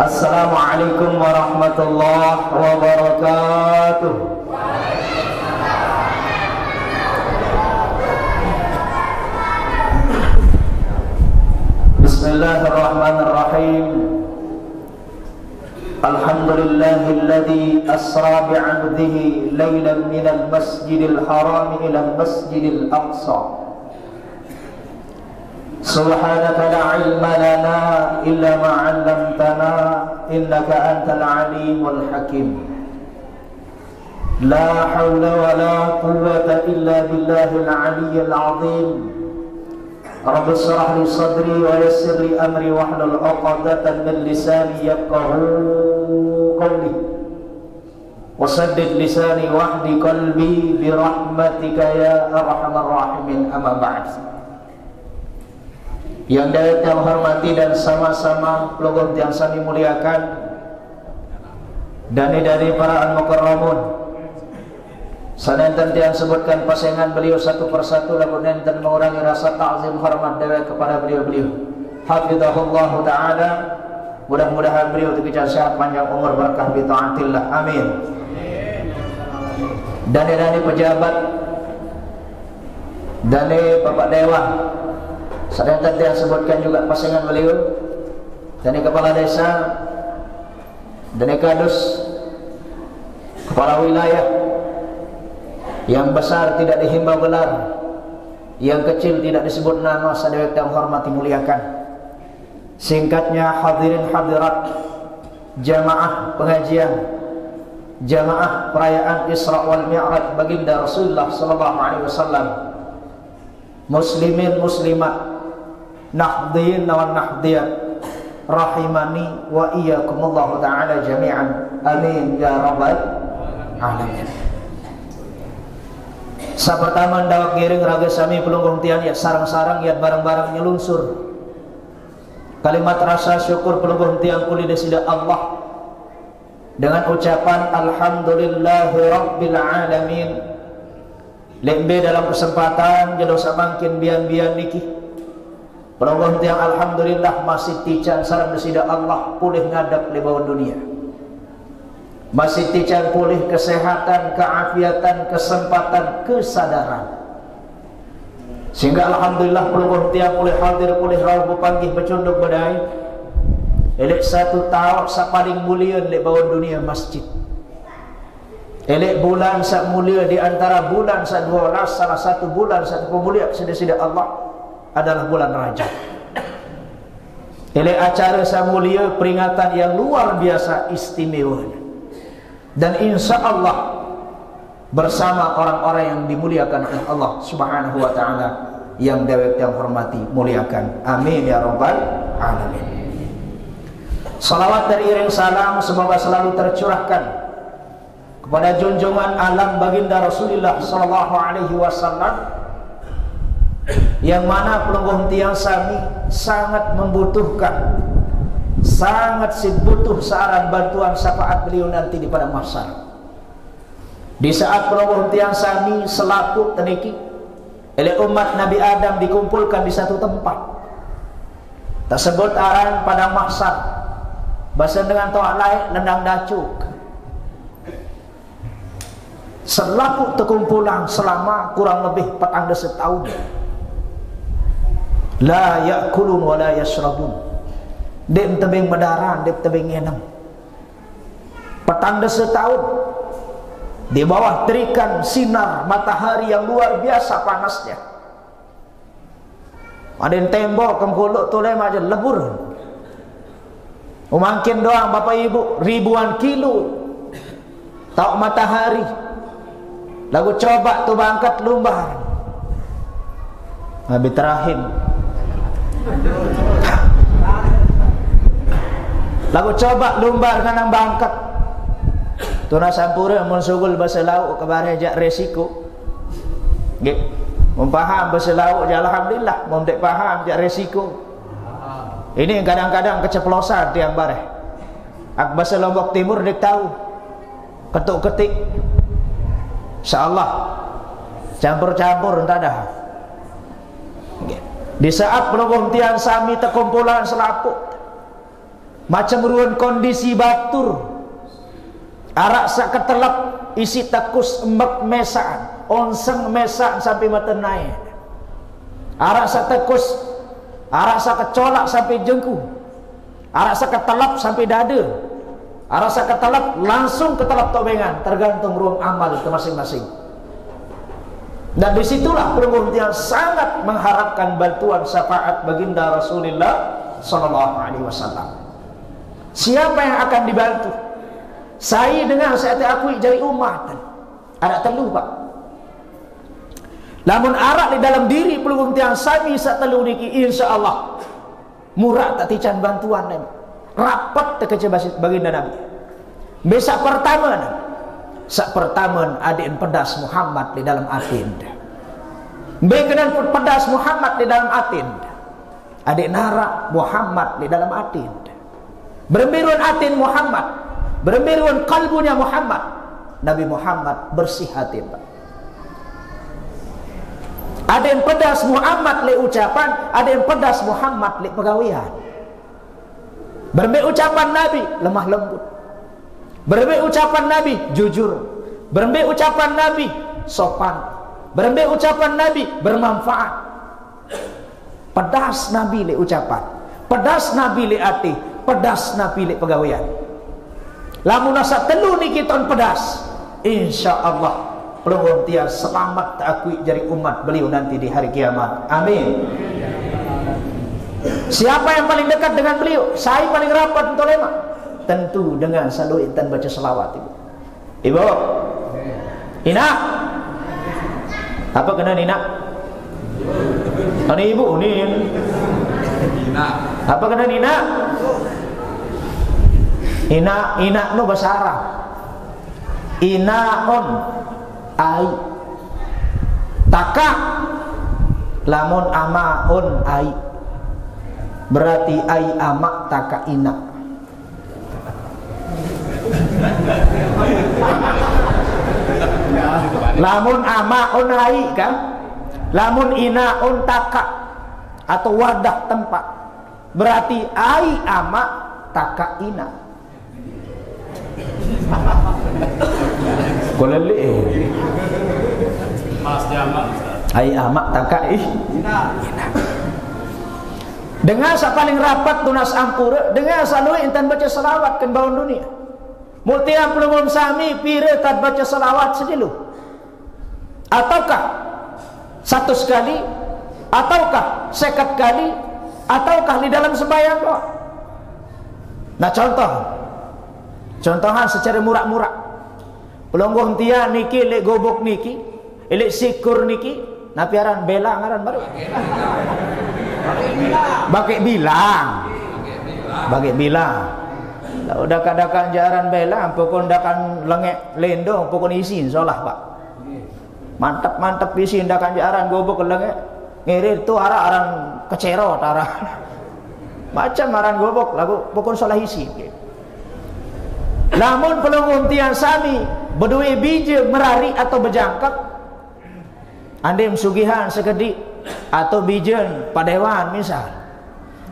Assalamualaikum warahmatullahi wabarakatuh. Bismillahirrahmanirrahim. Alhamdulillahilladzi asra bi'abdihi laylan minal masjidil haram ila masjidil aqsa. Subhanaka la ilma lana illa ma 'allamtana innaka antal alimul hakim. La haula wa la quwwata illa billahil aliyyil 'azim. Rabbi shrah li sadri wa yassir li amri wahlul 'uqdatan min lisani yafqahu qawli. Wasaddid lisani wahdi qalbi bi rahmatika ya arhamar rahimin. Amma ba'd. Yang saya hormati dan sama-sama pelogom yang saya muliakan, dan dari para al-mukarramun, sanenten yang sebutkan pasangan beliau satu persatu, lalu nenten mengurangi rasa ta'zim hormat dewa kepada beliau-beliau. Hafizahullah ta'ala. Mudah-mudahan beliau dikejar sehat panjang umur berkah bi taatillah. Amin. Dan dari pejabat, dan Bapak Dewan, saya tadi sebutkan juga pasangan beliau, dan kepala desa, dan kadus, kepala wilayah. Yang besar tidak dihimbau gelar, yang kecil tidak disebut nama, sadayat yang hormati muliakan. Singkatnya, hadirin hadirat jamaah pengajian, jamaah perayaan Isra wal Mi'raj baginda Rasulullah sallallahu alaihi wasallam, muslimin muslimat, nahdiyin wa nahdiyat, rahimani wa iyyakumullahu ta'ala jami'an. Amin ya rabbal alamin. Sa pertama ndawak giring raga sami pelunggung tian ya sarang-sarang ya barang-barang nyelunsur. Kalimat rasa syukur pelunggung tiang kuli desida Allah dengan ucapan alhamdulillahi rabbil alamin. Lembe dalam kesempatan jedosa mangkin bian-bian niki pelunggung tiang alhamdulillah masih tican sarang desida Allah pulih ngadap di bawah dunia. Masih tican pulih kesehatan, keafiatan, kesempatan, kesadaran. Sehingga alhamdulillah pelunggung tiang pulih hadir, pulih rawuh panggih becunduk badai. Elek satu tahun sa paling mulia di bawah dunia masjid. Elek bulan sa mulia di antara bulan sa 12, salah satu bulan satu pemulia sida-sida Allah adalah bulan Rajab. Elek acara sa mulia peringatan yang luar biasa istimewa. Dan insya Allah bersama orang-orang yang dimuliakan oleh Allah subhanahu wa ta'ala, yang dewek yang hormati muliakan. Amin ya rabbal alamin. Salawat dan iring salam semoga selalu tercurahkan kepada junjungan alam baginda Rasulullah sallallahu alaihi wasallam, yang mana pelunggung tiang sami sangat membutuhkan, sangat butuh saran bantuan syafaat beliau nanti di pada mahsyar. Di saat pelunggung tiang sami selaku teniki oleh umat Nabi Adam dikumpulkan di satu tempat, tersebut aran pada mahsyar, bahasa dengan toa lain nendang dacuk, selaku terkumpulan selama kurang lebih 40 tahun, la ya'kulun wa la yashrabun. Dek tebing medaran, dek tebing enam. Petang setahun di bawah terikan sinar matahari yang luar biasa panasnya. Ada tembok kemkuluk toleh aja lebur. Mungkin doang bapak ibu ribuan kilo tahu matahari. Lagu coba tu bangkat lumbar. Nabi terakhir. Lagu coba lumbar kanang bangkat. Tuna sampura mun sugul bahasa lauk kabare jak resiko. Nggih. Mun paham bahasa lauk ya alhamdulillah, mun tak paham jak resiko. Ini kadang-kadang keceplosan tiang bareh. Ak bahasa Lombok Timur dik tahu. Ketuk-ketik. Insyaallah campur-campur entah dah. Di saat pelunggung tiang sami terkumpulan selaput, macam ruan kondisi batur arak sak ketelap isi takus embak mesaan onseng mesaan sampai mata naik arak sak takus arak sak kecolak sampai jengku arak sak ketelap sampai dada arak sak ketelap langsung ketelap tobengan tergantung ruang amal itu masing-masing. Dan disitulah pelungguh yang sangat mengharapkan bantuan syafaat baginda Rasulullah sallallahu alaihi wasallam. Siapa yang akan dibantu? Saya dengan saya akui jadi umat. Ada telu pak. Lamun arak di dalam diri pelungguh yang sami sak telu niki insyaallah murah tak tican bantuan nem. Rapat terkece baginda Nabi. Besok pertama sak pertama adik pedas Muhammad di dalam atin. Bekenan pedas Muhammad di dalam atin. Adik nara Muhammad di dalam atin. Berembiruan atin Muhammad, berembiruan kalbunya Muhammad. Nabi Muhammad bersih hati. Ada yang pedas Muhammad le ucapan, ada yang pedas Muhammad le pegawian. Berembe ucapan Nabi lemah lembut. Berembe ucapan Nabi jujur. Berembe ucapan Nabi sopan. Berembe ucapan Nabi bermanfaat. Pedas Nabi le ucapan, pedas Nabi le ati, pedas Nabi le pegawaian. Lamun asa telu niki ton pedas, insyaallah pelungguh tiar selamat takui jadi umat beliau nanti di hari kiamat. Amin. Siapa yang paling dekat dengan beliau? Saya paling rapat untuk lema. Tentu dengan selalu intan baca selawat ibu. Ibu, Ina, apa kena Nina? Ini ibu ni. Nina. Apa kena Nina? Ina no bahasa Arab. Inaon ai. Taka lamun amaon ai. Berarti ai amak taka ina. Lamun amaon ai kan? Lamun inaon taka atau wadah tempat. Berarti ai amak taka ina. Kolele. Mas jamak. Ai amak taka ina. Dengar sa paling rapat tunas ampura, dengar selalu intan baca selawat kan bawon dunia. Multiam pelumum sami pire tad baca selawat sejeluh. Ataukah satu sekali, ataukah sekat kali, ataukah di dalam sembahyang doa. Nah contohan secara murak-murak. Pelungguh tia niki lek gobok niki, lek sikur niki, napiaran bela ngaran baru. Bagai bilang. Udah kadakan jaran bela, pokon dakan lengek lendong, pokon isin solah pak. Mantap isin dakan jaran gobok lengek. Ngirit tu aran kecerot arah. Macam aran gobok lagu pokon solah isin. Namun pelungguh tiang sami berdua biji merari atau berjangkap. Andem sugihan sekedik atau bijen padewan misal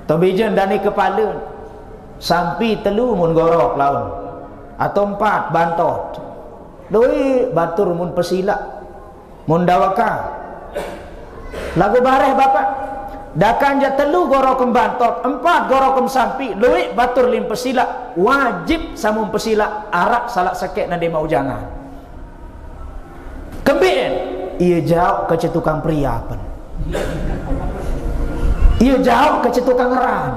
atau bijen dani kepala sampai telu mun gorok laun atau 4 bantot doi batur mun pesila mun dawaka lagu bareh bapak dakan ja telu gorokem bantot 4 gorokem sampai doi batur lim pesila wajib samun pesila arak salak sekek nade mau jangan kembien ia jauh ke tukang pria pen. Ia jauh ke tukang ngeran.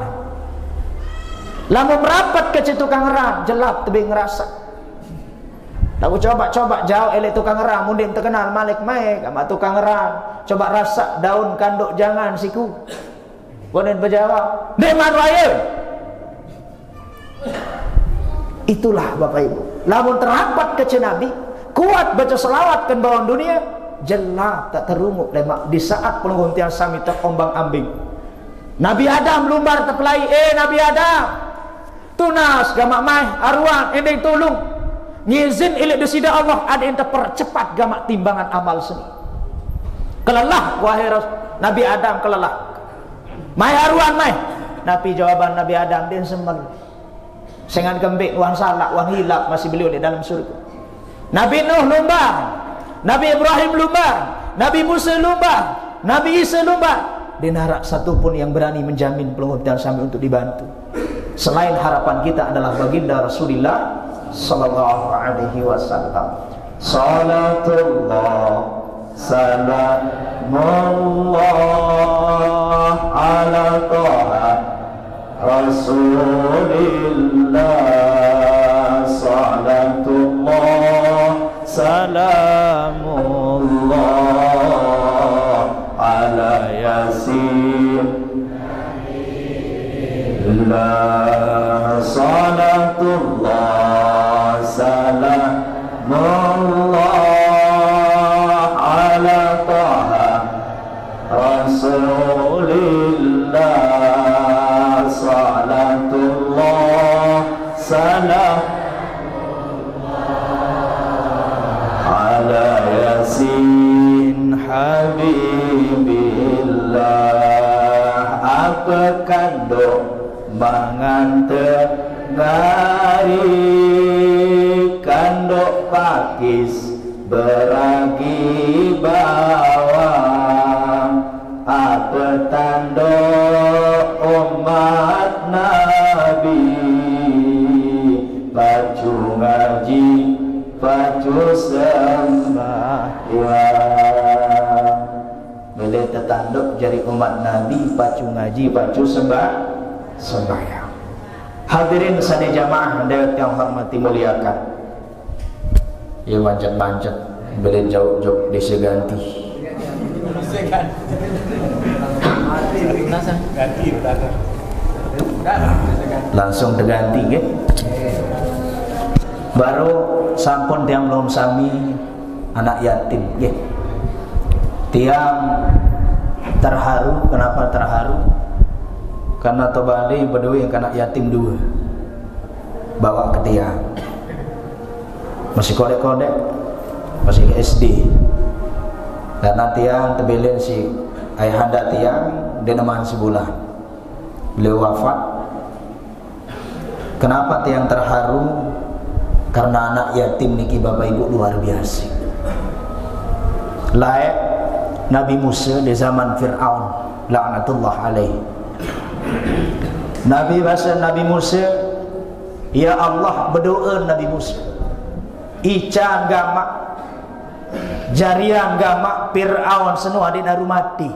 Lama merapat ke tukang ngeran, jelap tebing ngerasa. Lalu coba jauh elek tukang ngeran, mundin terkenal Malik Maik sama tukang ngeran. Coba rasa daun kanduk jangan siku. Bonen berjawab, "Deman wae." Itulah Bapak Ibu. Lamun terapat ke Nabi, kuat baca selawat kan bawang dunia, jelap tak terumuk lemak di saat pelungguh tiang sami terombang ambing. Nabi Adam lumbar terpelai, Nabi Adam tunas gamak mai arwah ending tolong ngizin ilik desida Allah ada yang terpercepat gamak timbangan amal seni. Kelelah wahai Nabi Adam kelelah. Mai arwah mai. Nabi jawaban Nabi Adam din semel. sengan kembik wan salak wan hilap masih beliau di dalam surga. Nabi Nuh lumbar, Nabi Ibrahim lumbar, Nabi Musa lumbar, Nabi Isa lumbar. Di narak satu pun yang berani menjamin pelungguh sampai untuk dibantu. Selain harapan kita adalah baginda Rasulullah sallallahu alaihi wasallam. Salatullah salamullah ala taha Rasulillah. Salatullah salamullah ala yasin la salatullah salamullah ala taha Rasulillah. Salatullah salamullah ala yasin habibillah. Apa kandung mangantar ngari kandok pakis beragi bawang. Apa tanduk umat Nabi pacu ngaji pacu sembahyang. Bila tertanduk jadi umat Nabi pacu ngaji pacu sembahyang. Hadirin sekalian jamaah yang hormati muliakan. Ya manjat-manjat boleh jauh-jauh desa ganti. Langsung terganti ke? Baru sampun tiang belum sami anak yatim ke? Tiang terharu. Kenapa terharu? Karena Tobali berdua yang anak yatim dua bawa ke tiang. Masih kodek-kodek, masih ke SD. Karena tiang terbilin si ayahanda tiang dia neman sebulan. Beliau wafat. Kenapa tiang terharu? Karena anak yatim niki bapak ibu luar biasa. Layak Nabi Musa di zaman Fir'aun laknatullah alaih. Nabi Musa, ya Allah berdoa Nabi Musa. Ica gamak jarian gamak Fir'aun semua di naru mati.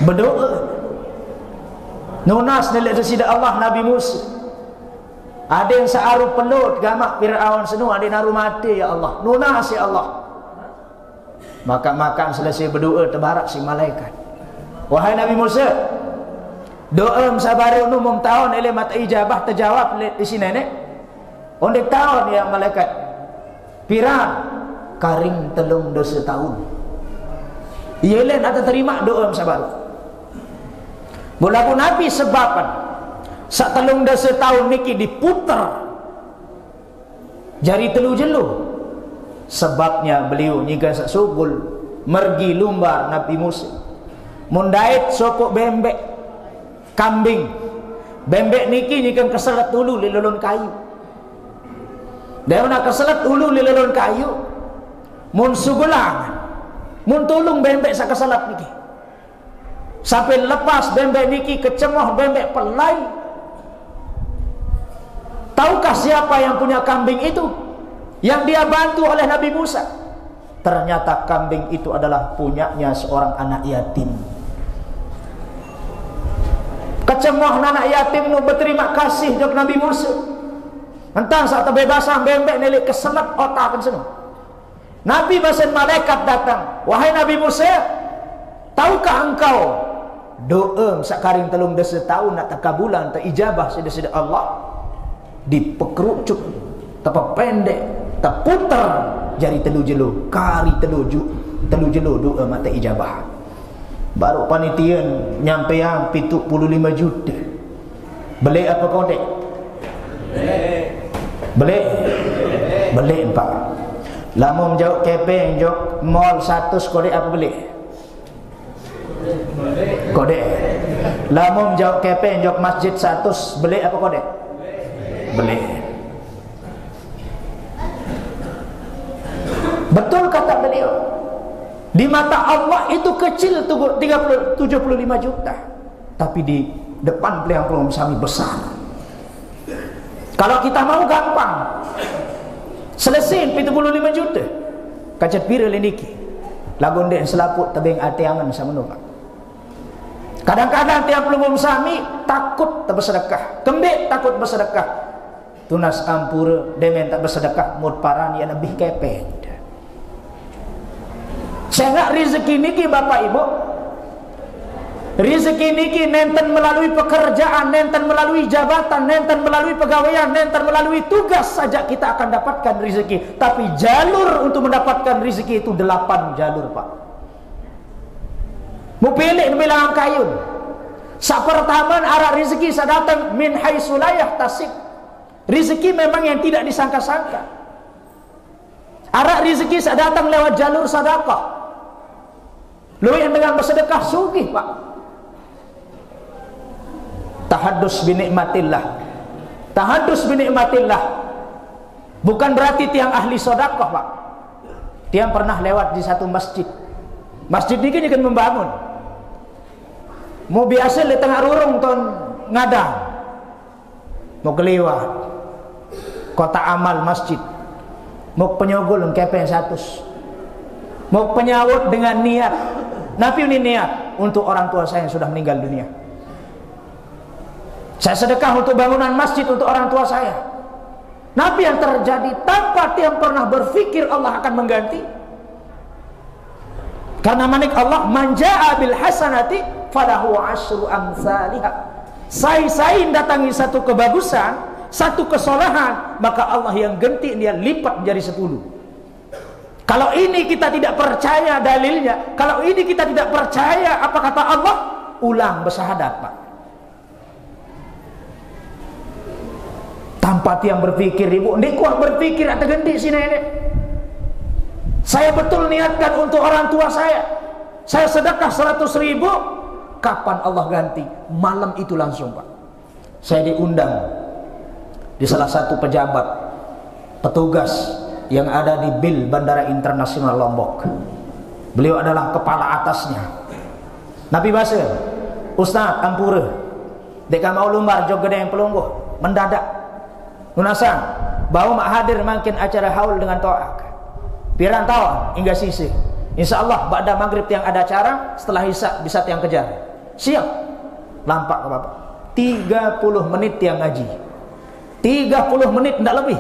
Berdoa nunas nilai sida Allah Nabi Musa. Ada yang searuh pelut gamak Fir'aun semua di naru mati. Ya Allah nunas ya Allah. Makan selesai berdoa terbarak si malaikat. Wahai Nabi Musa, doa sabaru nu mum tahun ele mata ijabah terjawab di sini nek. Ondek tahun ya malaikat. Pirang karing telung dosa tahun. Yelen ada terima doa sabaru. Mulaku Nabi sebaban sak telung dosa tahun niki diputer jari telu jelu. Sebabnya beliau nyika sak sugul mergi lumbar Nabi Musa. Mundait sopok bembek kambing. Bembek niki nyika keselet dulu di lelon kayu. Dia nak keselet dulu di lelon kayu. Mun sugulangan. Mun tulung bembek sak keselet niki. Sampai lepas bembek niki kecemoh bembek pelai. Tahukah siapa yang punya kambing itu? Yang dia bantu oleh Nabi Musa. Ternyata kambing itu adalah punyanya seorang anak yatim. Kecemoh anak yatim nu berterima kasih jok Nabi Musa. Entang saat terbebasan bembek nelik keselet otak kan seno. Nabi basen malaikat datang. Wahai Nabi Musa, tahukah engkau doa sakaring telung desa tahun nak takabulan tak ijabah sida-sida Allah dipekerucuk tepa pendek terputar jari telu jelu kari telu jelu doa mata ijabah. Baru panitia nyampe yang 75 juta. Beli apa kodek? Beli 4. Lamun jauh kepeng jauh mall 100 kodek apa beli? Kodek. Lamun jauh kepeng jauh masjid 100 beli apa kodek? beli. Betul kata beliau, di mata Allah itu kecil 75 juta, tapi di depan Pelihang Sami besar. Kalau kita mau gampang, selesai 75 juta. Kacat pira leniki, lagun den selaput tebing ateangan sama nupak. Kadang-kadang tiap Pelihang Sami takut tak bersedekah, kembik takut bersedekah. Tunas ampura demen tak bersedekah, mut paran yang lebih kepeng. Saya nak rezeki niki Bapak Ibu, rezeki niki nenten melalui pekerjaan, nenten melalui jabatan, nenten melalui pegawaian, nenten melalui tugas saja kita akan dapatkan rezeki. Tapi jalur untuk mendapatkan rezeki itu 8 jalur Pak. Mau pilih bilangan kayun. Sak pertama arah rezeki sadatang min haitsu la yahtasib. Rezeki memang yang tidak disangka-sangka. Arah rezeki sadatang lewat jalur sedekah. Lu yang dengan bersedekah sugih Pak. Tahaddus bi nikmatillah. Tahaddus bi nikmatillah bukan berarti tiang ahli sedekah Pak. Tiang pernah lewat di satu masjid. Masjid ini kan membangun. Mau biasa di tengah rurung ton ngadang. Mau kelewat kota amal masjid. Mau penyogol kepen 100. Mau penyawut dengan niat. Nabi ini niat untuk orang tua saya yang sudah meninggal dunia. Saya sedekah untuk bangunan masjid untuk orang tua saya. Nabi yang terjadi tanpa tiang pernah berpikir Allah akan mengganti. Karena manik Allah manja'a bil hasanati falahu asyru amsalihha. Sai-sai datangi satu kebagusan, satu kesalahan, maka Allah yang ganti dia lipat menjadi 10. Kalau ini kita tidak percaya dalilnya, kalau ini kita tidak percaya apa kata Allah, ulang bersyahadat Pak. Tanpa tiang berpikir, ibu, ini kuah berpikir atau ganti sini ini. Saya betul niatkan untuk orang tua saya sedekah 100.000, kapan Allah ganti? Malam itu langsung Pak. Saya diundang di salah satu pejabat, petugas yang ada di BIL Bandara Internasional Lombok. Beliau adalah kepala atasnya. Nabi Basir, Ustaz Ampura, deka mau lumbar jog gede yang pelungguh, mendadak. Nunasan, bau mak hadir makin acara haul dengan to'ak. Piran tahun hingga sisi. Insya Allah ba'da maghrib yang ada acara, setelah isya bisa tiang kejar. Siap. Lampak ke Bapak. 30 menit tiang ngaji. 30 menit tidak lebih.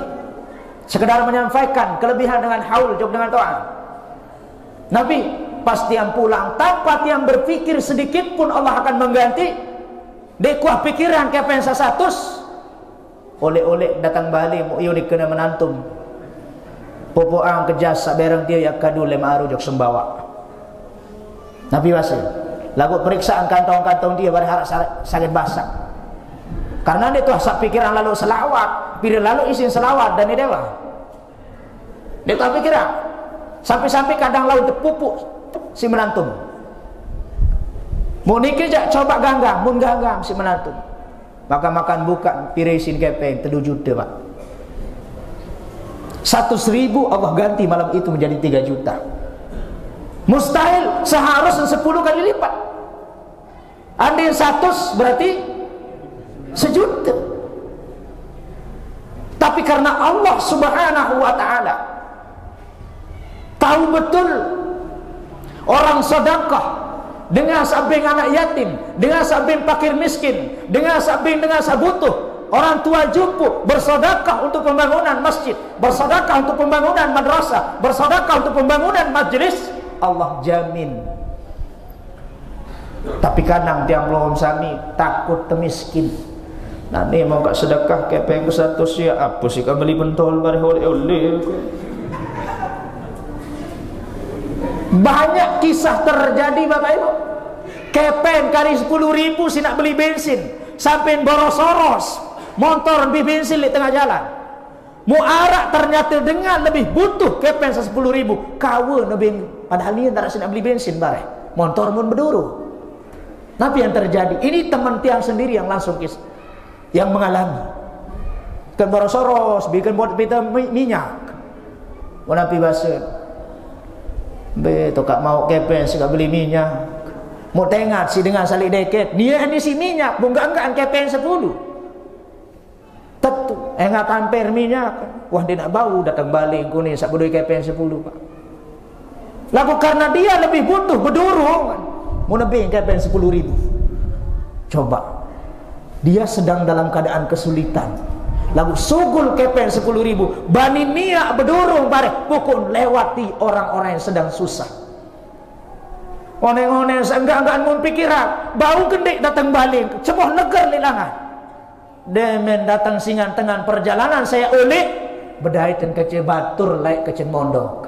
Sekedar menyampaikan kelebihan dengan haul jog dengan to'an. Nabi pas tiang pulang tanpa tiang berpikir sedikit pun Allah akan mengganti. Dekuah pikiran kepen 100. Oleh-oleh datang balik mu iyo dikena menantum. Popoang kejas saberang dia ya kadu lema aru jog sembawa. Nabi Wasil lagu periksaan kantong-kantong dia berharap sakit basah. Karena dia tuh sak pikiran lalu selawat, pilih lalu isin selawat dan dia dewa. Dia tuh pikiran sampai-sampai kadang lalu terpupuk si menantum. Mau nikah jak coba ganggang, mun ganggang si menantum. Maka makan buka pirisin kepeng 7 juta Pak. 100.000 Allah ganti malam itu menjadi 3 juta. Mustahil seharusnya 10 kali lipat. Andai 100 berarti 1 juta. Tapi karena Allah Subhanahu wa ta'ala tahu betul orang sedekah dengan sabing anak yatim, dengan sabing fakir miskin, dengan sabing dengan sabutuh, orang tua jumpu, bersedekah untuk pembangunan masjid, bersedekah untuk pembangunan madrasah, bersedekah untuk pembangunan majlis, Allah jamin. Tapi kadang tiang belum sami takut temiskin. Nah ni mau kat sedekah kepeng ke 100 ya apa sih kau beli pentol bareh oleh. Banyak kisah terjadi Bapak Ibu. Kepen kali 10.000 si nak beli bensin, sampai boros-boros motor beli bensin di tengah jalan. Muarak ternyata dengan lebih butuh kepen 10.000. Kawa lebih padahal dia tak nak beli bensin bareh. Motor pun berduru. Tapi yang terjadi ini teman tiang sendiri yang langsung yang mengalami. Kan boros-soros, bikin buat pita minyak. Menapi basuh. Betul kak mau kepen sih beli minyak. Mau tengat si dengan salik deket. Dia ini si minyak, enggak kepen 10. Tentu, enggak tampir minyak. Wah dia nak bau datang balik ku ni sak bodoi kepen 10 pak. Lalu karena dia lebih butuh berdurung. Mau nebeng kepen 10.000. Coba. Dia sedang dalam keadaan kesulitan. Lalu sugul kepen 10.000, bani niat berdurung bareng pukul lewati orang-orang yang sedang susah. Oneng-oneng enggak mun pikiran, bau gendik datang balik, cemoh neger lilangan. Demen datang singan tengah perjalanan saya ulik, bedaitan kecil batur laik kecil mondok.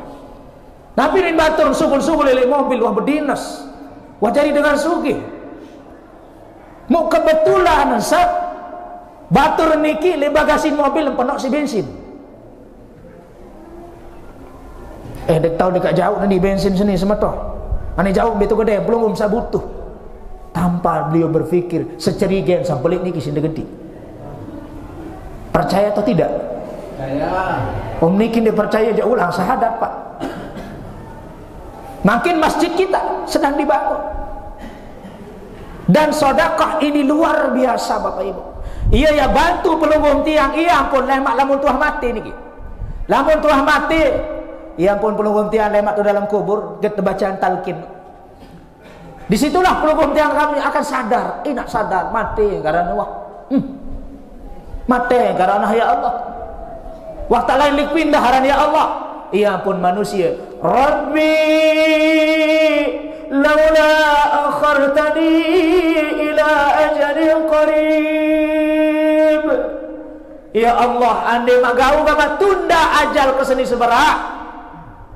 Tapi rin batur sugul-sugul lele mobil wah berdinas. Wah jadi dengan sugih. Mau kebetulan sab batur niki le bagasin mobil penuh si bensin. Dek tahu dekat jauh nanti bensin sini semetoh. Ane jauh betul gede belum sa butuh. Tanpa beliau berpikir secerigen sampelik niki sing gede. Percaya atau tidak? Percaya. Om niki dia percaya aja ulang syahadat pak. Makin masjid kita sedang dibangun. Dan sedekah ini luar biasa Bapak Ibu. Iya ya bantu pelunggung tiang. Iya ampun lemak lamun tuah mati niki. Lamun tuah mati. Iya ampun pelunggung tiang lemak tu dalam kubur. Get bacaan talqin. Disitulah pelunggung tiang kami akan sadar. Nak sadar mati karena wah. Mati karena ya Allah. Waktu lain lik pindah haran ya Allah. Iya ampun manusia. Rabbi laula akhartani ila ajalin qarib. Ya Allah, andai magau kama tunda ajal keseni seberak.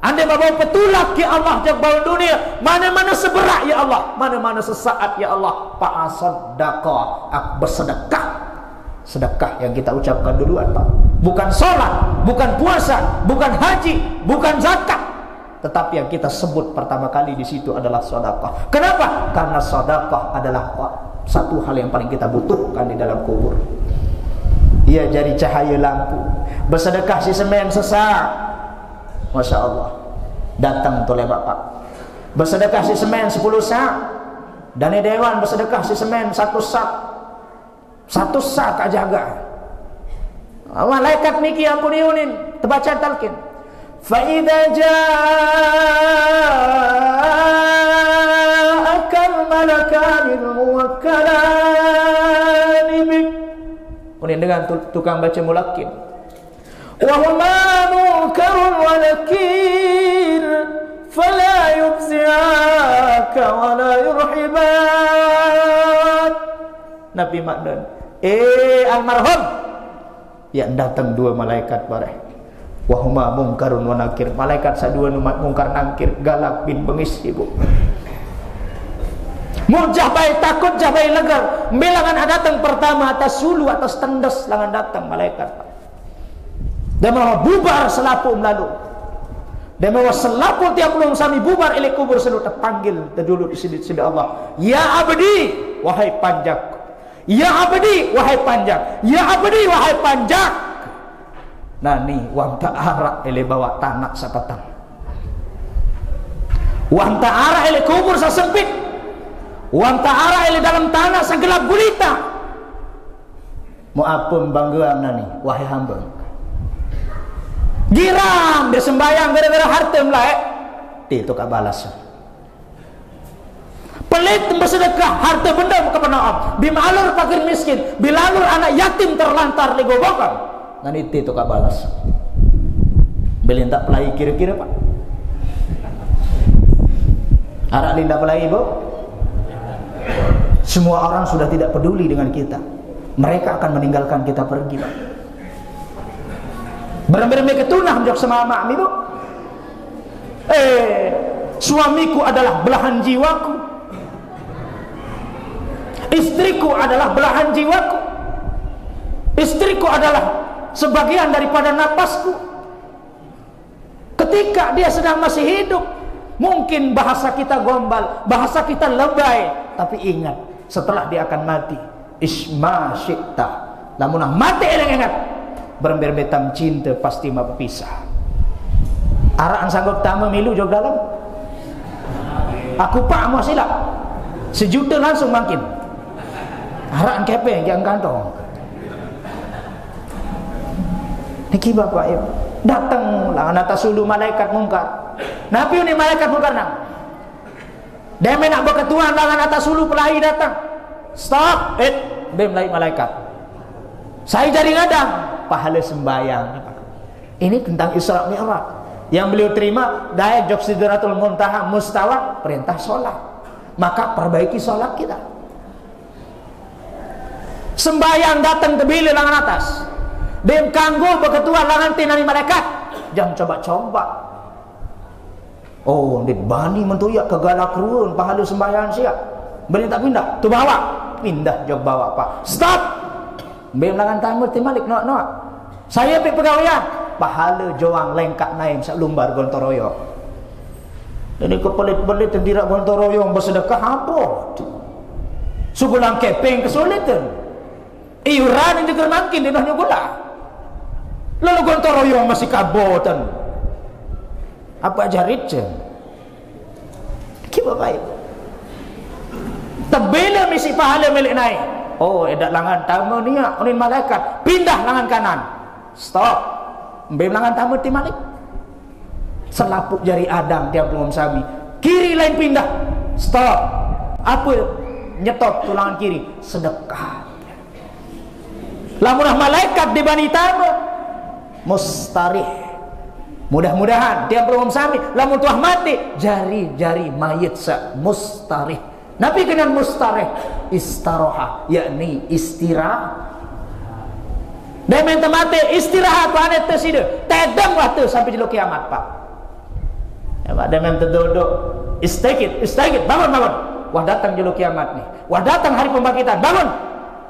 Andai bawa petulak ya Allah jak bau dunia, mana-mana seberak ya Allah, mana-mana sesaat ya Allah. Fa'asaddaqa, ak bersedekah. Sedekah yang kita ucapkan duluan Pak. Bukan sholat, bukan puasa, bukan haji, bukan zakat. Tetapi yang kita sebut pertama kali di situ adalah sedekah. Kenapa? Karena sedekah adalah satu hal yang paling kita butuhkan di dalam kubur. Ia jadi cahaya lampu. Bersedekah si semen sesak. Masya Allah. Datang toleh Bapak. Bersedekah si semen 10 sak. Dan dewan bersedekah si semen 1 sak. 1 sak aja jaga. Malaikat niki ampun yunin. Terbaca talqin. فَإِذَا جَاءَكَ الْمَلَكَانِ الْمُوَكَّلَانِ بِكَ. Kemudian dengan tukang baca mulakin. وَهُمَا مُنكَرٌ وَنَكِيرٌ فَلَا يُفْزِعَاكَ وَلَا يُرْحِبَانِ. Nabi maknan. Almarhum. Yang datang 2 malaikat bareh. Wahuma mungkarun wa nakir. Malaikat sadua numat mungkar nangkir. Galak bin bengis ibu. Mujah baik takut jah baik legar. Bilangan datang pertama atas sulu atas tendes langan datang malaikat. Dan mau bubar selapu lalu. Dan mau selapu tiap belum sami bubar elek kubur selalu terpanggil terdulu di sini Allah. Ya abdi wahai panjak. Ya abdi wahai panjak. Ya abdi wahai panjak. Nah ni wang ta'ara ele bawa tanak sapatang. Wang ta'ara ele kubur sesempit. Wang ta'ara ele dalam tanah segelap gulita. Mau apa banggaan nani wahai hamba. Giram dia sembayang gara-gara harta melek. Itu kak balas. Pelit bersedekah harta benda kepada Allah. Bimalur fakir miskin, bilalur anak yatim terlantar legobokan. Nanti itu kak balas. Beliin tak pelai kira-kira Pak. Arak linda pelai ibu. Semua orang sudah tidak peduli dengan kita. Mereka akan meninggalkan kita pergi Pak. Benar-benar ketunah menjawab sama mak ibu. Suamiku adalah belahan jiwaku. Istriku adalah belahan jiwaku. Istriku adalah sebagian daripada napasku. Ketika dia sedang masih hidup, mungkin bahasa kita gombal, bahasa kita lebay, tapi ingat, setelah dia akan mati, isma syi'ta, lamunah mati eleng ingat, berbetam cinta pasti berpisah. Araan sanggup tamu milu jog dalam. Aku pak mau silap 1 juta langsung makin. Araan kepeng yang kantong. Niki bapak ibu datang lah atas sulu malaikat mungkar. Nabi ni malaikat mungkar nang. Dia nak berketuan dengan atas sulu pelahi datang. Stop it. Dia mulai malaikat. Saya jadi ngadang pahala sembahyang. Ini tentang Isra Mi'raj. Yang beliau terima dari Jog Sidratul Muntaha mustawa perintah solat. Maka perbaiki solat kita. Sembahyang datang tebili langan atas. Dem kanggo berketua langan tinani malaikat. Jangan coba-coba. Oh, dit bani mentuyak ke galak ruun pahala sembahyang siap. Beli tak pindah, tu bawa. Pindah jog bawa pak. Stop. Bem langan tamu timalik noak-noak. Saya pergi pegawaian. Pahala joang lengkak naim sak lumbar Gontoroyo. Jadi kepelit-pelit tidak Gontoroyo bersedekah apa? Sugulang kepeng kesulitan. Iuran yang juga makin di nahnya gula. Lalu Gontoroyo masih kabotan. Apa aja rice? Kiba baik. Tebela misi pahala milik naik. Oh, edak langan tamu ni ya, unin malaikat. Pindah langan kanan. Stop. Mbak langan tamu ti malik. Selapuk jari Adam tiap umum sami. Kiri lain pindah. Stop. Apa nyetop tulangan kiri? Sedekah. Lamunah malaikat di bani tamu mustarih. Mudah-mudahan tiap umum sami lamun tuah mati jari-jari mayit sa mustarih. Nabi dengan mustarih istaroha, yakni istirahat. Dan minta mati istirahat planet tersida. Tedang waktu sampai jelo kiamat pak. Ya pak, dan minta duduk. Istakit, bangun. Wah datang jelo kiamat nih. Wah datang hari pembangkitan, bangun.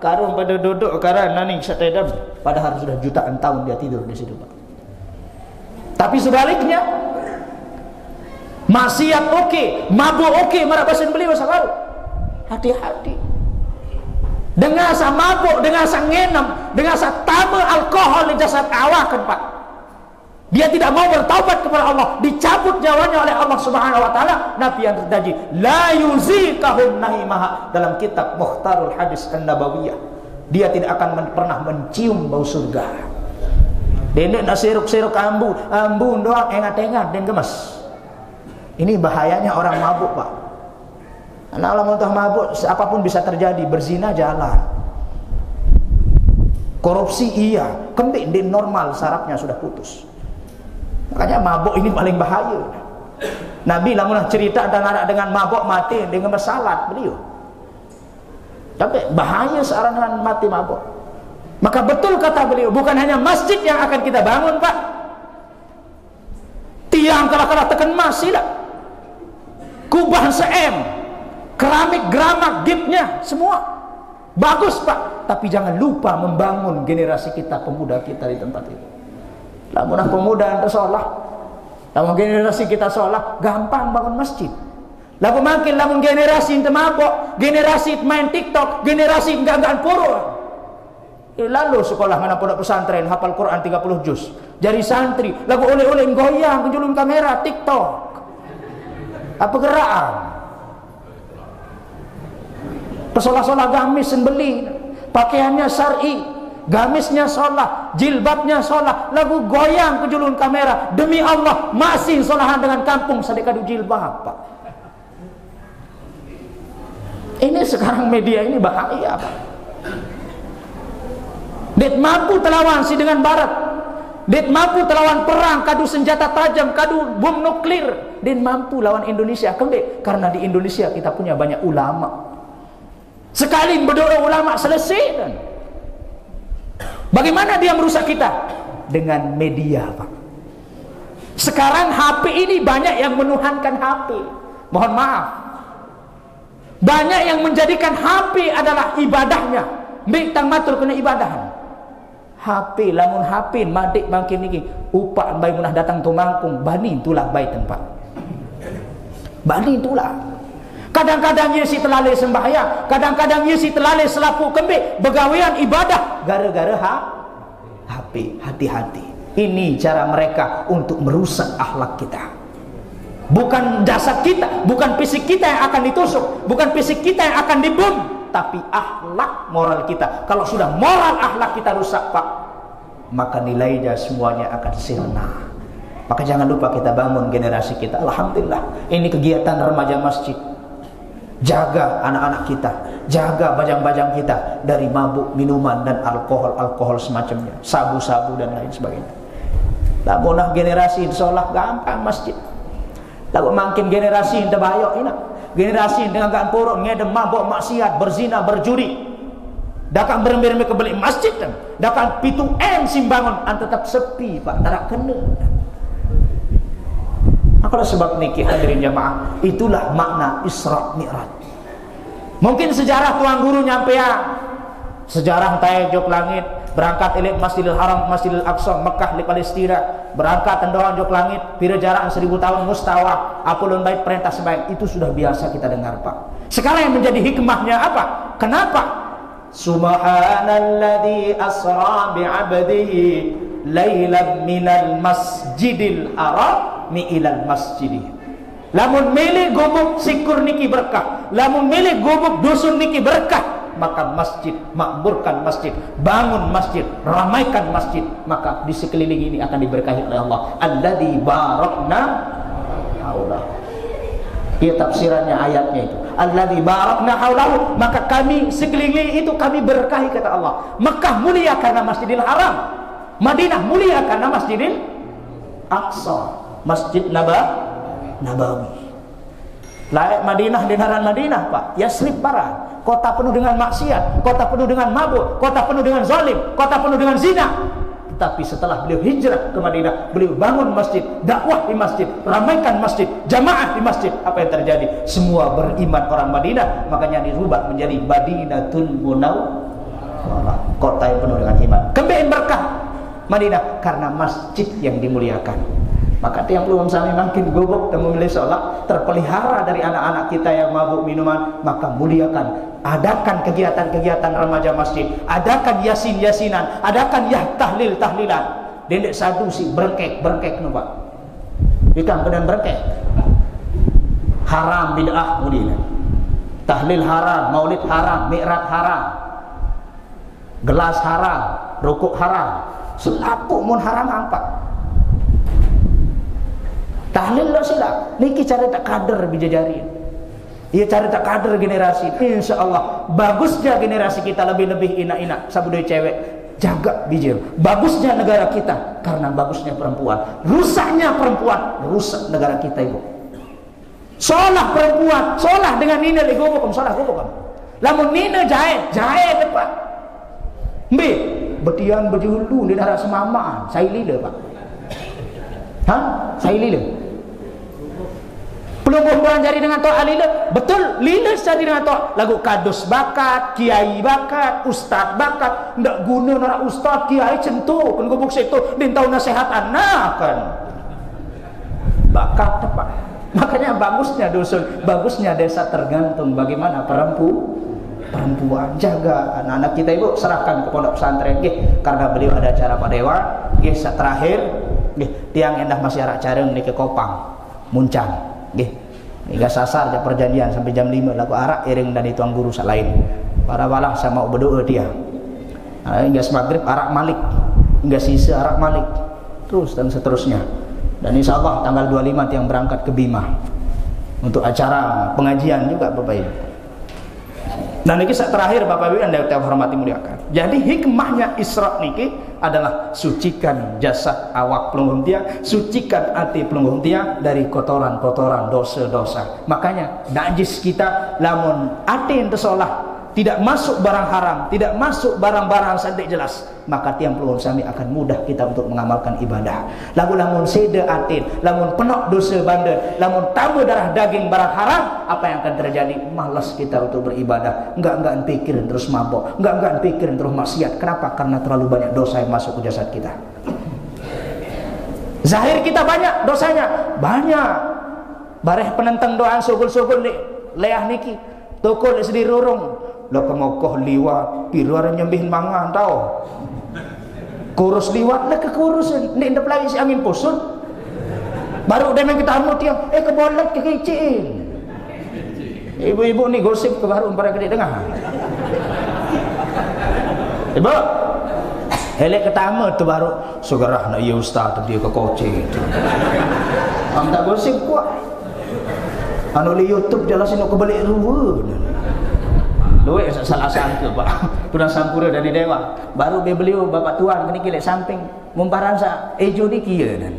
Karung pada duduk karena naning satedam. Padahal sudah jutaan tahun dia tidur di situ pak. Tapi sebaliknya, maksiat oke, mabuk oke, marabasan beliau selalu. Hati-hati. Dengan sa mabuk, dengan sa ngenam, dengan sa tamu alkohol di jasad awakan pak. Dia tidak mau bertaubat kepada Allah, dicabut nyawanya oleh Allah Subhanahu wa taala. Nabi yang terdaji, la yuzikahum nahimaha dalam kitab Mukhtarul Hadis An-Nabawiyah. Dia tidak akan pernah mencium bau surga. Dene nak seruk-seruk ambu doang engat-engat dan gemes. Ini bahayanya orang mabuk pak. Anak Allah muntah mabuk, apapun bisa terjadi. Berzina jalan, korupsi iya, kembik di normal, sarafnya sudah putus. Makanya mabuk ini paling bahaya. Nabi lamunah cerita dan anak dengan mabuk mati dengan bersalat beliau. Tapi bahaya seorang mati mabuk. Maka betul kata beliau, bukan hanya masjid yang akan kita bangun pak. Tiang kalah-kalah tekan masih lah. Kubah se-M, keramik, gramak, gipnya semua bagus pak. Tapi jangan lupa membangun generasi kita, pemuda kita di tempat itu. Lamunah pemuda yang sholat, lamun generasi kita sholat, gampang bangun masjid. Lamun generasi yang mabok, generasi main TikTok, generasi ganggaan purul. Lalu sekolah mana pondok pesantren hafal Quran 30 juz. Jadi santri, lagu oleh-oleh goyang kejulun kamera TikTok. Apa geraan? Pesolah-solah gamis beli, pakaiannya syar'i, gamisnya sholat, jilbabnya sholat, lagu goyang kejulun kamera. Demi Allah masih sholahan dengan kampung sedekah jilbab pak. Ini sekarang media ini bahaya pak. Dia mampu terlawan si dengan barat. Dia mampu terlawan perang, kadu senjata tajam, kadu bom nuklir. Dia mampu lawan Indonesia. Kenapa? Karena di Indonesia kita punya banyak ulama. Sekali berdoa ulama selesai. Dan bagaimana dia merusak kita? Dengan media pak. Sekarang HP ini banyak yang menuhankan HP. Mohon maaf. Banyak yang menjadikan HP adalah ibadahnya. Bintang matur kena ibadah. HP lamun HP madik makin niki upak bayi munah datang tu mangkung bani itulah bayi tempat. Bani itulah. Kadang-kadang ia si telalai sembahyang, kadang-kadang ia si telalai selapu kembik begawian ibadah gara-gara HP. Tapi hati-hati, ini cara mereka untuk merusak akhlak kita. Bukan jasad kita, bukan fisik kita yang akan ditusuk, bukan fisik kita yang akan dibom, tapi akhlak moral kita. Kalau sudah moral akhlak kita rusak, Pak, maka nilainya semuanya akan sirna. Maka jangan lupa kita bangun generasi kita. Alhamdulillah, ini kegiatan remaja masjid. Jaga anak-anak kita, jaga bajang-bajang kita dari mabuk, minuman, dan alkohol semacamnya, sabu-sabu dan lain sebagainya. Tak munah generasi insyaallah gampang masjid. Lalu makin generasi yang terbayok ini, generasi dengan gak puruk, ngedem, mabuk, maksiat, berzina, berjudi. Dakang berembe-rembe kebeli masjid, dakang pitu simbangun, tetap sepi, Pak, tak kena. Kalau sebab niki hadirin jamaah, itulah makna Isra Mi'raj. Mungkin sejarah tuan guru nyampe ya, sejarah tajuk langit, berangkat ilik Masjidil Haram, Masjidil Aqsa, Mekah di Palestina, berangkat tendoan jok langit, pira jarak 1000 tahun mustawa, apulun bait perintah sembahyang, itu sudah biasa kita dengar, Pak. Sekarang yang menjadi hikmahnya apa? Kenapa? Subhanalladzi asra bi'abdihi lailan minal masjidil haram mi'ilal masjidi. Lamun milih gubuk sikur niki berkah, lamun milih gubuk dusun niki berkah, maka masjid, makmurkan masjid, bangun masjid, ramaikan masjid, maka di sekeliling ini akan diberkahi oleh Allah. Alladzi barakna haulah. Ia tafsirannya ayatnya itu. Alladzi barakna haulahu, maka kami sekeliling itu kami berkahi kata Allah. Mekah mulia karena Masjidil Haram, Madinah mulia karena Masjidil Aqsa, Masjid Nabawi. Layak Madinah dinaran Madinah, Pak. Yasrib parah. Kota penuh dengan maksiat, kota penuh dengan mabuk, kota penuh dengan zalim, kota penuh dengan zina. Tetapi setelah beliau hijrah ke Madinah, beliau bangun masjid, dakwah di masjid, ramaikan masjid, jamaah di masjid. Apa yang terjadi? Semua beriman orang Madinah, makanya dirubah menjadi Madinatul Munawwarah, kota yang penuh dengan iman. Kembali berkah Madinah karena masjid yang dimuliakan. Maka yang belum sami makin gubuk dan memilih sholat, terpelihara dari anak-anak kita yang mabuk minuman, maka muliakan. Adakan kegiatan-kegiatan remaja masjid, adakan yasin-yasinan, adakan tahlil-tahlilan. Dendek satu si berengkek no, Pak. Ikan kedan berengkek. Haram bid'ah kemudian. Tahlil haram, maulid haram, mi'raj haram. Gelas haram, rukuk haram. Selapu mun haram apa? Tahlil lo sila, niki cari tak kader bijajari. Ia cari tak kader generasi. Insya Allah bagusnya generasi kita lebih-lebih ina-ina sabudai cewek jaga bijir. Bagusnya negara kita karena bagusnya perempuan. Rusaknya perempuan, rusak negara kita, Ibu. Solah perempuan, solah dengan nina lego bukan solah bukan. Lamun nina jahe tepat. Mbe betian berjulu di daerah Semamaan, saya lila, Pak. Hah? Saya lila. Belum perempuan jadi dengan toa lila. Betul, lila jadi dengan toa. Lagu kadus bakat, kiai bakat, ustad bakat. Ndak guna nara ustad, kiai centuk. Kan gubuk situ, din tahu nasihat anak kan. Bakat tepat. Makanya bagusnya dusun, bagusnya desa tergantung bagaimana perempuan. Jaga anak-anak kita, Ibu, serahkan ke pondok pesantren karena beliau ada acara Pak Dewa. Terakhir tiang endah masih arak careng ke Kopang Muncang. Hingga sasar aja perjanjian sampai jam 5 lagu arak iring dan dituang guru lain. Para walah sama berdoa dia. Hingga maghrib arak malik, hingga sisa arak malik, terus dan seterusnya. Dan insya Allah tanggal 25 tiang berangkat ke Bima untuk acara pengajian juga, Bapak Ibu. Dan ini kisah terakhir, Bapak Ibu yang kita hormati muliakan. Jadi hikmahnya Isra niki adalah sucikan jasad awak pelungguh tiang, sucikan hati pelungguh tiang dari kotoran-kotoran dosa-dosa. Makanya najis kita lamun hati yang tersolah, tidak masuk barang haram, tidak masuk barang-barang sandik jelas, maka tiang pelungguh sami akan mudah kita untuk mengamalkan ibadah. Lamun seda atin, lamun penok dosa bandel, lamun tambah darah daging barang haram, apa yang akan terjadi? Malas kita untuk beribadah, enggak pikirin terus mabok, enggak pikirin terus maksiat. Kenapa? Karena terlalu banyak dosa yang masuk ke jasad kita. Zahir kita banyak dosanya, banyak. Bareh penentang doa sugul-sugul nih, leah niki, tukul sedih rurung. Lo kemokoh liwat, piruara nyembihin mangan tau. kurus liwat lah ke kurus ni ndak lagi si angin pusut baru dia main ketamu tiang kebolat ke kecil ibu-ibu ni gosip ke baru para kedek dengar ibu elek ketama tu baru sugarah nak ya ustaz dia ke kocing tu am tak gosip kuat anu li YouTube jelas nak kebalik ruwa luwe salah sangka pak pernah sampura dari dewa baru dia beliau bapak tuan kini kilek samping mumparansa ejo ni kia dan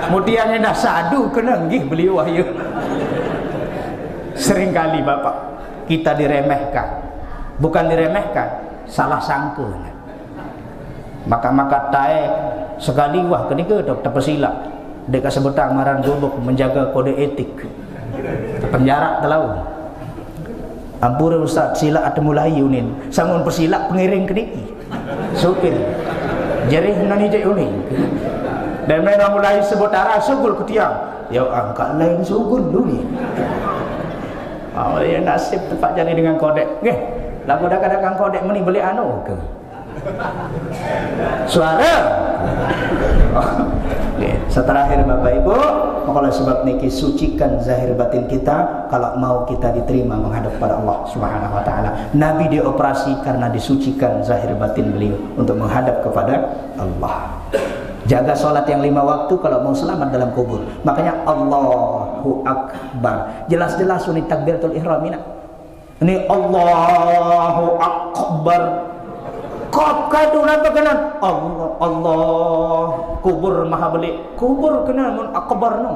kemudian dah sadu kena nggih beliau ayo seringkali bapak kita diremehkan bukan diremehkan salah sangka maka taek sekali wah kenika dokter pesilap dekat sebetang maran gobok menjaga kode etik penjara telau ampura ustaz silap ada mulai unin sangun pesilap pengiring keniki supir jerih nani je unin dan mereka mulai sebutara sugul ke tiang ya angkat lain sugul dulu ni ya nasib tempat jadi dengan kodek lagu dah kadang kodek meni beli anu ke suara setelah akhir Bapak Ibu maka sebab niki sucikan zahir batin kita kalau mau kita diterima menghadap pada Allah Subhanahu wa taala. Nabi dioperasi karena disucikan zahir batin beliau untuk menghadap kepada Allah. Jaga solat yang 5 waktu kalau mau selamat dalam kubur. Makanya Allahu Akbar. Jelas-jelas unit takbiratul ihram ini Allahu Akbar. Kop kadu napa kena Allah kubur maha beli kubur kena mun akbar no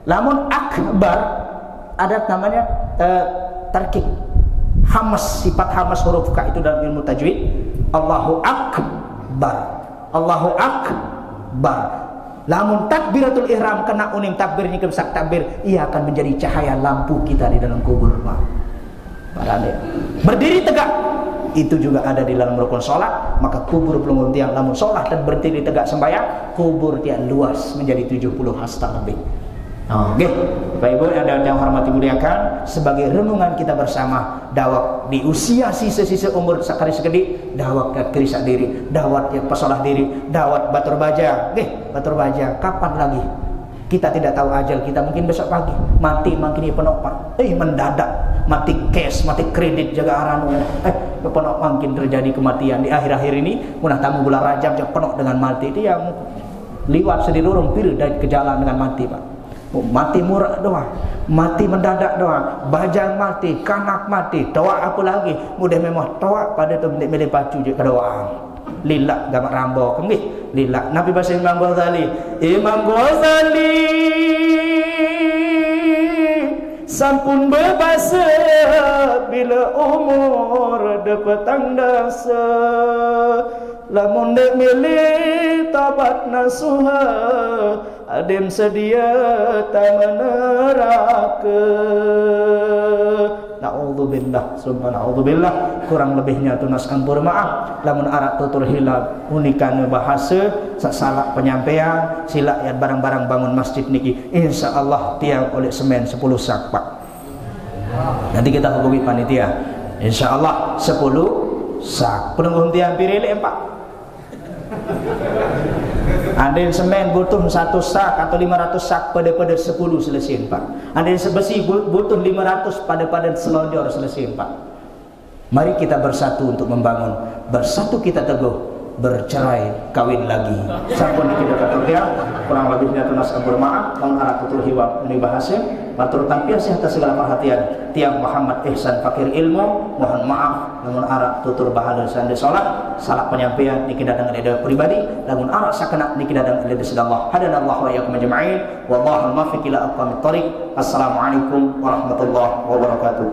lamun akbar ada namanya tarkib hamas sifat hamas huruf ka itu dalam ilmu tajwid Allahu Akbar lamun takbiratul ihram kena uning takbirnya kebesak takbir ia akan menjadi cahaya lampu kita di dalam kubur Pak berdiri tegak itu juga ada di dalam rukun solat. Maka kubur pelunggung tiang lamun solat dan berdiri tegak sembahyang kubur tiang luas menjadi 70 hasta lebih. Oke, Bapak Ibu yang hormati muliakan, sebagai renungan kita bersama dawak di usia sisa-sisa umur sakari sekedik dawak krisak diri, dawat yang pesolah diri, dawat batur baja. Batur baja kapan lagi? Kita tidak tahu ajal kita, mungkin besok pagi mati makin penopang mendadak mati cash, mati kredit jaga aranu penok makin terjadi kematian di akhir-akhir ini munah tamu bulan Rajab yang penuh dengan mati itu yang liwat sedilurung pir dan ke jalan dengan mati Pak mati murah doang mati mendadak doang bajang mati, kanak mati toa apa lagi mudah memang toa pada tu milih pacu je ke doang lillah gamak rambo kemih lillah Nabi bahasa Imam Ghazali sampun berbahasa bila umur dapatang dasa lamun dek milih tabat nasuha adem sedia tak meneraka na'udzubillah subhanallah kurang lebihnya tunas ampur maaf lamun arak tutur hilap unikan bahasa salah penyampaian sila ayat barang-barang bangun masjid niki insyaallah tiang oleh semen 10 sak Pak nanti kita hubungi panitia insyaallah 10 sak penunggu tiang pirilek Pak Andai semen butuh 1 sak atau 500 sak pada 10 selesai Pak. Andai sebesi butuh 500 pada selonjor selesai Pak. Mari kita bersatu untuk membangun. Bersatu kita teguh, bercerai kawin lagi. Sampun kita kata dia kurang lebihnya tunas ampun maaf lamun arah tutur hiwab ini bahasa matur tampias atas segala perhatian tiang Muhammad Ihsan Fakir Ilmu mohon maaf lamun arah tutur bahala sande salat salah penyampaian niki datang dari pribadi lamun arah sakena niki datang dari Allah hadanallahu wa iyyakum ajma'in wallahu muwaffiq ila aqwamit thoriq assalamualaikum warahmatullahi wabarakatuh.